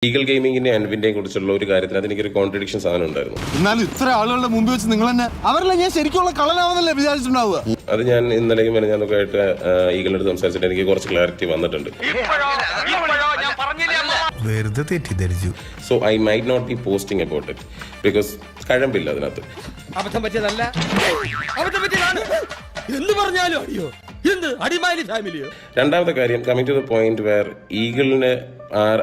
Legal ഗെയിമിങ്ങിന്റെ അൻവിന്റെയും കുറിച്ചുള്ള ഒരു കാര്യത്തിൽ അതെനിക്കൊരു കോൺട്രഡിക്ഷൻ സാധനം ഉണ്ടായിരുന്നു. എന്നാലും ഇത്ര ആളുകളുടെ മുമ്പിൽ വെച്ച് നിങ്ങൾ തന്നെ അവരല്ല ഞാൻ ശരിക്കുള്ള കള്ളനാവുന്നല്ലേ വിചാരിച്ചിട്ടുണ്ടാവുക. അത് ഞാൻ ഇന്നലെയും ഞാനൊക്കെ ആയിട്ട് ഈഗിളിന്റെ അടുത്ത് സംസാരിച്ചിട്ട് എനിക്ക് കുറച്ച് ക്ലാരിറ്റി വന്നിട്ടുണ്ട്. വെറുതെ തെറ്റിദ്ധരിച്ചു. So I might not be posting about it because കഴമ്പില്ല അതിനകത്ത്. അബദ്ധം പറ്റിയതല്ല, അബദ്ധം പറ്റിയതാണ് എന്ന് പറഞ്ഞാലും അടിയോ എന്ത് അടിമാലി ഫാമിലിയോ. രണ്ടാമത്തെ കാര്യം, coming to the point where ഈഗിളിന്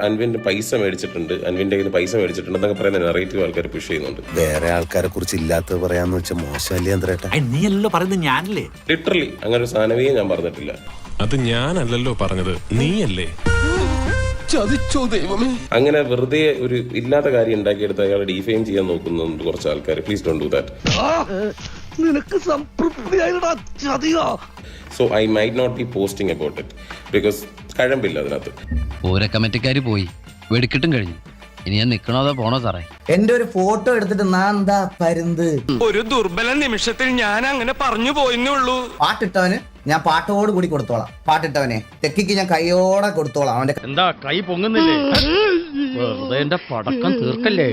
അൻവിന്റെ പൈസ മേടിച്ചിട്ടുണ്ട്, അൻവിന്റെ കയ്യിൽ പൈസ മേടിച്ചിട്ടുണ്ട് എന്നൊക്കെ പറയുന്ന നെറേറ്റീവ് ആൾക്കാർ പുഷ് ചെയ്യുന്നുണ്ട്. വേറെ ആൾക്കാരെ കുറിച്ച് ഇല്ലാത്തത് പറയാന്ന് വെച്ചാൽ മോശമല്ലേ അന്തരേട്ടാ? നീയല്ലോ പറയുന്നത്, ഞാനല്ലേ. ലിറ്ററലി അങ്ങനെ ഒരു സാധനമേ ഞാൻ പറഞ്ഞിട്ടില്ല. അത് ഞാനല്ലല്ലോ പറഞ്ഞത്, നീയല്ലേ. ചതിച്ചോ ദൈവമേ. അങ്ങനെ വെറുതെ ഒരു ഇല്ലാത്ത കാര്യം ഉണ്ടാക്കിയെടുത്ത് അയാളെ ഡീഫെയിം ചെയ്യാൻ നോക്കുന്നുണ്ട് കുറച്ച് ആൾക്കാർ. Please don't do that. നിനക്ക് സംതൃപ്തിയായിട്ടാ ചതിയോ. So I might not be posting about it because കഴമ്പില്ല അതിനകത്ത്. ഓരോ കമ്മിറ്റിക്കാര് പോയി വെടിക്കിട്ടും കഴിഞ്ഞു. ഇനി ഞാൻ നിക്കണോ അതോ പോണോ സാറേ? എന്റെ ഒരു ഫോട്ടോ എടുത്തിട്ട് നാന്താ പരുന്ത്. ഒരു ദുർബല നിമിഷത്തിൽ ഞാൻ അങ്ങനെ പറഞ്ഞു പോയിന്നുള്ളൂ. പാട്ടിട്ടവന് ഞാൻ പാട്ടോട് കൂടി കൊടുത്തോളാം. പാട്ടിട്ടവനെ തെക്കിക്ക് ഞാൻ കൈയോടെ കൊടുത്തോളാം. അവന്റെ എന്താ കൈ പൊങ്ങുന്നില്ലേ? വെറുതെ എന്റെ പടക്കം തീർക്കല്ലേ.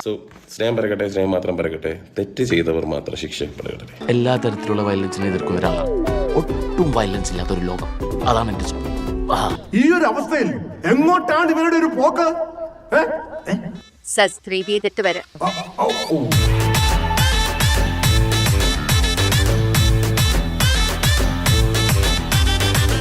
സോ സ്നേഹം പറയട്ടെ, സ്നേഹം മാത്രം പറയട്ടെ. തെറ്റ് ചെയ്തവർ മാത്രം ശിക്ഷപ്പെടട്ടെ. എല്ലാ തരത്തിലുള്ള വയലൻസിനെ എതിർക്കുന്ന ഒരാളാണ്. ഒട്ടും വയലൻസ് ഇല്ലാത്തൊരു ലോകം, അതാണ് എന്റെ സ്വപ്നം. ഈ ഒരു അവസ്ഥയിൽ എങ്ങോട്ടാണ് ഇവരുടെ ഒരു പോക്ക്? സസ്ത്രീ തെറ്റ് വരെ